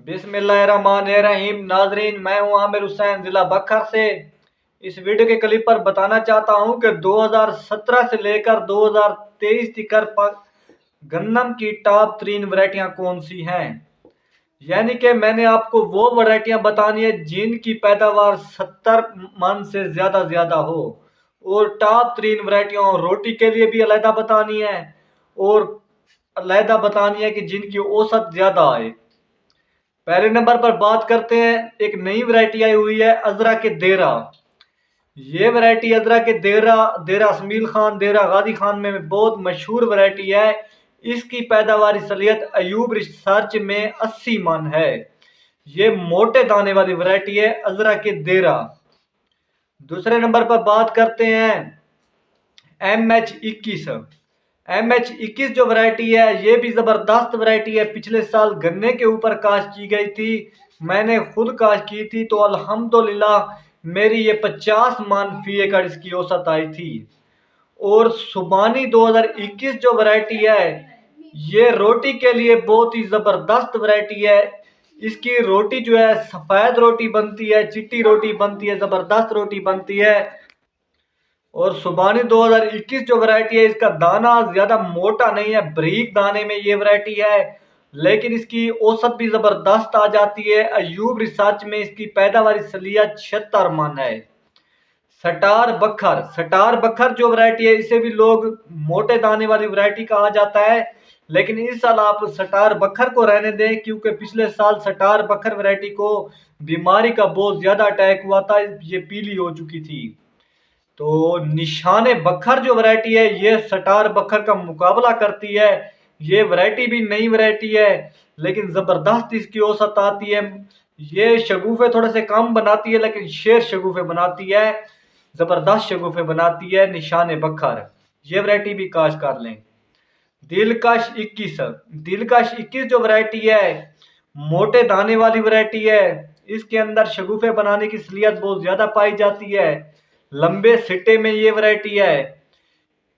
बिस्मिल्लाहिर्रहमानिर्रहीम। नाजरीन, मैं हूं आमिर हुसैन, ज़िला बखर से। इस वीडियो के क्लिप पर बताना चाहता हूं कि 2017 से लेकर 2023 तक गन्नम की टॉप 3 वैरायटियां कौन सी हैं। यानी कि मैंने आपको वो वैरायटियां बतानी है जिनकी पैदावार 70 मन से ज़्यादा हो। और टॉप 3 वैरायटियों रोटी के लिए भी अलहदा बतानी है और अलहदा बतानी है कि जिनकी औसत ज़्यादा आए। पहले नंबर पर बात करते हैं, एक नई वैरायटी आई हुई है अजरा के देरा। ये वैरायटी अजरा के देरा देरा असमील खान देरा गाजी खान में बहुत मशहूर वैरायटी है। इसकी पैदावारी सलियत अयूब रिसर्च में 80 मन है। ये मोटे दाने वाली वैरायटी है अजरा के देरा। दूसरे नंबर पर बात करते हैं MH21। MH21 जो वैरायटी है ये भी ज़बरदस्त वैरायटी है। पिछले साल गन्ने के ऊपर काश्त की गई थी, मैंने खुद काश्त की थी, तो अल्हम्दुलिल्लाह मेरी ये 50 मन फी एकड़ इसकी औसत आई थी। और सुबानी 2021 जो वैरायटी है ये रोटी के लिए बहुत ही ज़बरदस्त वैरायटी है। इसकी रोटी जो है सफ़ेद रोटी बनती है, चिट्टी रोटी बनती है, ज़बरदस्त रोटी बनती है। और सुबानी 2021 जो वैरायटी है इसका दाना ज्यादा मोटा नहीं है, बारीक दाने में ये वैरायटी है, लेकिन इसकी औसत भी जबरदस्त आ जाती है। अयूब रिसर्च में इसकी पैदावारी सलियत 76 मन है। सटार बखर जो वैरायटी है इसे भी लोग मोटे दाने वाली वैरायटी कहा जाता है, लेकिन इस साल आप सटार बखर को रहने दें क्योंकि पिछले साल सटार बखर वैरायटी को बीमारी का बहुत ज्यादा अटैक हुआ था, ये पीली हो चुकी थी। तो निशाने बखर जो वैरायटी है ये सटार बखर का मुकाबला करती है। ये वैरायटी भी नई वैरायटी है लेकिन जबरदस्त इसकी औसत आती है। ये शगुफे थोड़े से कम बनाती है लेकिन शेर शगुफे बनाती है, जबरदस्त शगुफे बनाती है निशाने बखर। ये वैरायटी भी काश कर लें। दिलकश 21 जो वैरायटी है मोटे दाने वाली वैरायटी है। इसके अंदर शगुफे बनाने की सलियत बहुत ज्यादा पाई जाती है। लंबे सिट्टे में ये वैरायटी है।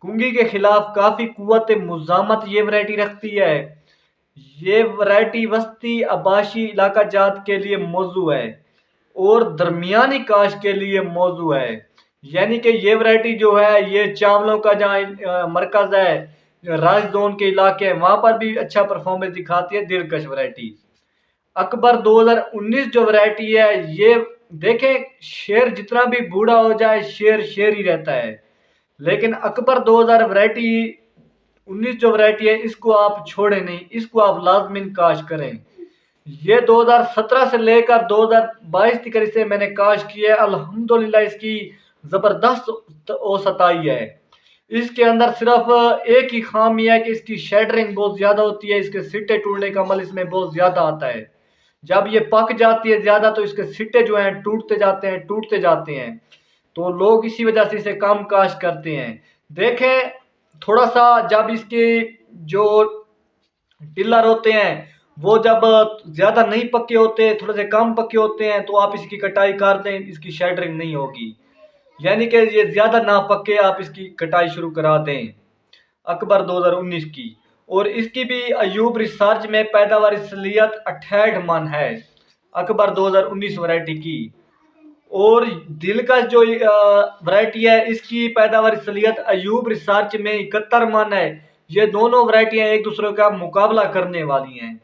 कुंगी के खिलाफ काफी कुव्वत मुजामत ये वैरायटी रखती है। ये वैरायटी वस्ती आबाशी इलाका जात के लिए मौजू है और दरमियानी काश के लिए मौजू है। यानी कि ये वैरायटी जो है ये चावलों का जहाँ मरकज है, राज जोन के इलाके हैं, वहां पर भी अच्छा परफॉर्मेंस दिखाती है दिलकश वैरायटी। अकबर 2019 जो वैरायटी है ये देखें, शेर जितना भी बूढ़ा हो जाए शेर शेर ही रहता है, लेकिन अकबर 2000 वैरायटी 19 जो वैरायटी है इसको आप छोड़े नहीं, इसको आप लाजमिन काश करें। ये 2017 से लेकर 2022 तक इसे मैंने काश किया है, अल्हम्दुलिल्लाह इसकी जबरदस्त औसत आई है। इसके अंदर सिर्फ एक ही खामी है कि इसकी शेडरिंग बहुत ज्यादा होती है, इसके सिट्टे टूटने का अमल इसमें बहुत ज्यादा आता है। जब ये पक जाती है ज्यादा तो इसके सिट्टे जो हैं टूटते जाते हैं, तो लोग इसी वजह से इसे कम काश करते हैं। देखें, थोड़ा सा जब इसके जो टिल्लर होते हैं वो जब ज्यादा नहीं पके होते, थोड़े से कम पके होते हैं, तो आप इसकी कटाई कर दें, इसकी शेडरिंग नहीं होगी। यानी कि ये ज्यादा ना पके आप इसकी कटाई शुरू करा दें। अकबर 2019 की, और इसकी भी अयूब रिसर्च में पैदावार सलियत 68 मन है अकबर 2019 वैरायटी की। और दिलकश जो वैरायटी है इसकी पैदावार सलियत अयूब रिसर्च में 71 मन है। ये दोनों वैरायटियां एक दूसरे का मुकाबला करने वाली हैं।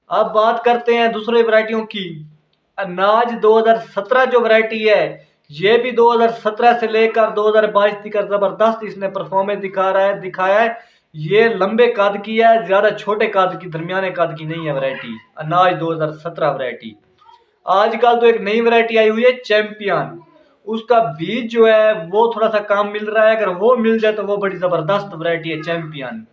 अब बात करते हैं दूसरे वैरायटियों की। अनाज 2017 जो वैरायटी है ये भी 2017 से लेकर 2022 तक जबरदस्त इसने परफॉर्मेंस दिखाया है। ये लंबे कद की है, ज्यादा छोटे कद की, दरमियाने कद की नहीं है वैरायटी। अनाज 2017 वैरायटी। आजकल तो एक नई वैरायटी आई हुई है चैंपियन, उसका बीज जो है वो थोड़ा सा कम मिल रहा है, अगर वो मिल जाए तो वो बड़ी जबरदस्त वैरायटी है चैंपियन।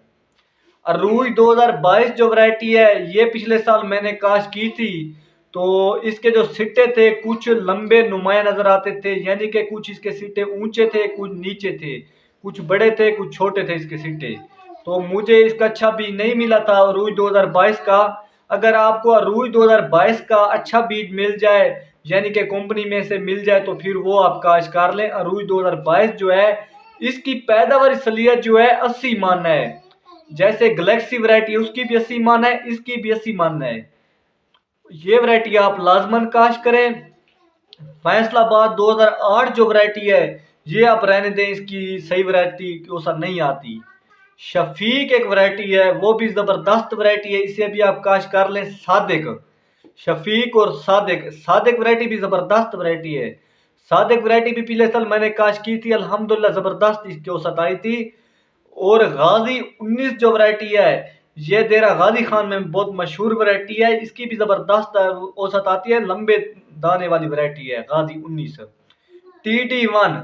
अरूज 2022 जो वैरायटी है ये पिछले साल मैंने काश की थी, तो इसके जो सिट्टे थे कुछ लंबे नुमाया नजर आते थे, यानी कि कुछ इसके सिट्टे ऊंचे थे कुछ नीचे थे, कुछ बड़े थे कुछ छोटे थे इसके सिट्टे। तो मुझे इसका अच्छा बीज नहीं मिला था अरूज 2022 का। अगर आपको अरूज 2022 का अच्छा बीज मिल जाए, यानी कि कंपनी में से मिल जाए, तो फिर वो आप काश कर लें। अरूज 2022 जो है इसकी पैदावार सलियत जो है 80 मन है। जैसे गैलेक्सी वैरायटी उसकी भी 80 मन है, इसकी भी 80 मन है। ये वैरायटी आप लाजमन काश्त करें। फैसलाबाद 2008 जो वैरायटी है ये आप रहने दें, इसकी सही वैरायटी की औसत नहीं आती। शफीक एक वैरायटी है, वो भी जबरदस्त वैरायटी है, इसे भी आप काश्त कर लें। सादिक, शफीक और सादिक, सादिक वैरायटी भी जबरदस्त वैरायटी है। सादिक वैरायटी भी पिछले साल मैंने काश्त की थी, अल्हम्दुलिल्लाह जबरदस्त इसकी औसत आई थी। और गाजी 19 जो वैरायटी है ये देरा गाजी खान में बहुत मशहूर वैरायटी है, इसकी भी जबरदस्त औसत आती है, लंबे दाने वाली वैरायटी है गाजी 19। TD1,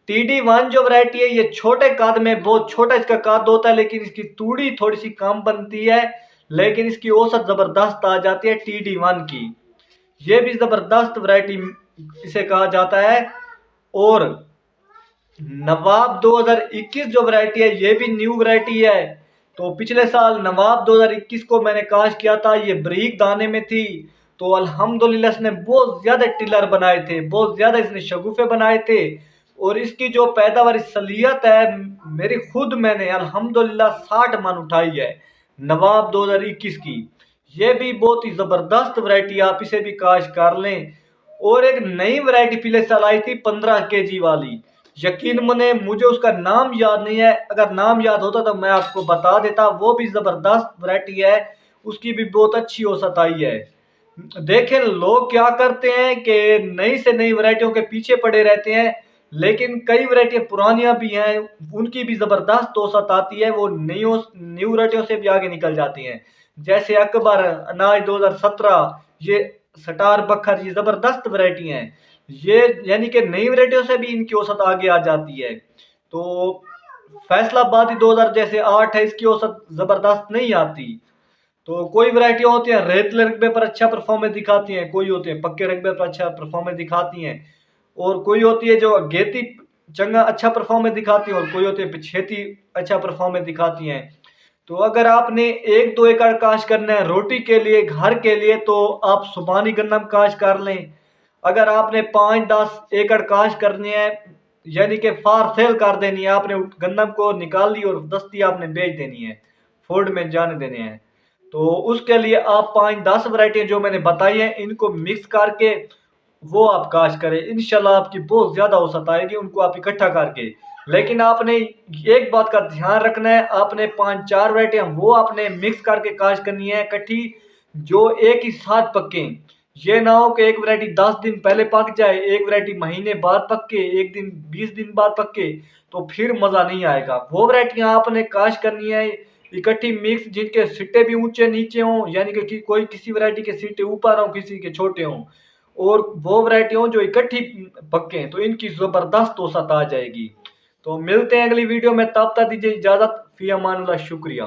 TD1 जो वैरायटी है ये छोटे कद में, बहुत छोटा इसका कद होता है, लेकिन इसकी तूड़ी थोड़ी सी कम बनती है, लेकिन इसकी औसत जबरदस्त आ जाती है TD1 की। ये भी जबरदस्त वैरायटी इसे कहा जाता है। और नवाब 2021 जो वैरायटी है ये भी न्यू वैरायटी है। तो पिछले साल नवाब 2021 को मैंने काश्त किया था, ये बरीक दाने में थी। तो अल्हम्दुलिल्लाह इसने बहुत ज्यादा टिलर बनाए थे, बहुत ज्यादा इसने शगुफे बनाए थे। और इसकी जो पैदावार सलीयत है, मेरी खुद मैंने अल्हम्दुलिल्लाह 60 मन उठाई है नवाब 2021 की। ये भी बहुत ही जबरदस्त वैरायटी, आप इसे भी काश्त कर लें। और एक नई वैरायटी पिछले साल आई थी 15 kg वाली, यकीन मने मुझे उसका नाम याद नहीं है, अगर नाम याद होता तो मैं आपको बता देता। वो भी जबरदस्त वैरायटी है, उसकी भी बहुत अच्छी औसत आई है। देखें लोग क्या करते हैं कि नई से नई वैरायटियों के पीछे पड़े रहते हैं, लेकिन कई वैरायटियां पुरानियां भी हैं, उनकी भी जबरदस्त औसत आती है, वो न्यू वैरायटियों से भी आगे निकल जाती हैं। जैसे अकबर अनाज 2017, ये सटार बखर, ये जबरदस्त वैरायटी हैं। ये यानी कि नई वैरायटियों से भी इनकी औसत आगे आ जाती है। तो फैसलाबादी 2000 जैसे 8 है, इसकी औसत जबरदस्त नहीं आती। तो कोई वैरायटियां होती हैं रेतले रकबे पर अच्छा परफॉर्मेंस दिखाती हैं, कोई होती है पक्के रकबे पर अच्छा परफॉर्मेंस दिखाती हैं, और कोई होती है जो अगेती चंगा अच्छा परफॉर्मेंस दिखाती है, और कोई होती है पिछेती अच्छा परफॉर्मेंस दिखाती हैं। तो अगर आपने 1-2 एकड़ काश्त करना है रोटी के लिए, घर के लिए, तो आप सुबानी गन्नम काश्त कर लें। अगर आपने 5-10 एकड़ काश्त करनी है, यानी कि फार सेल कर देनी है, आपने गन्नम को निकाल ली और दस्ती आपने बेच देनी है, फूड में जाने देने हैं, तो उसके लिए आप 5-10 वैरायटियां जो मैंने बताई हैं इनको मिक्स करके वो आप काश्त करें, इंशाल्लाह आपकी बहुत ज्यादा औसत आएगी उनको आप इकट्ठा करके। लेकिन आपने एक बात का ध्यान रखना है, आपने 5-4 वैरायटियां वो आपने मिक्स करके काश्त करनी है इकट्ठी, जो एक ही साथ पके। ये ना हो कि एक वैरायटी 10 दिन पहले पक जाए, एक वैरायटी महीने बाद पके, एक दिन 20 दिन बाद पके, तो फिर मजा नहीं आएगा। वो वैरायटियां आपने काश्त करनी है इकट्ठी मिक्स, जिनके सिट्टे भी ऊंचे नीचे हों, यानी कि कोई किसी वैरायटी के सिट्टे ऊपर हों, किसी के छोटे हों, और वो वैरायटी हों जो इकट्ठी पकें, तो इनकी जबरदस्त औसत आ जाएगी। तो मिलते हैं अगली वीडियो में, तब तक दीजिए इजाजत। फी अमानुल्लाह, शुक्रिया।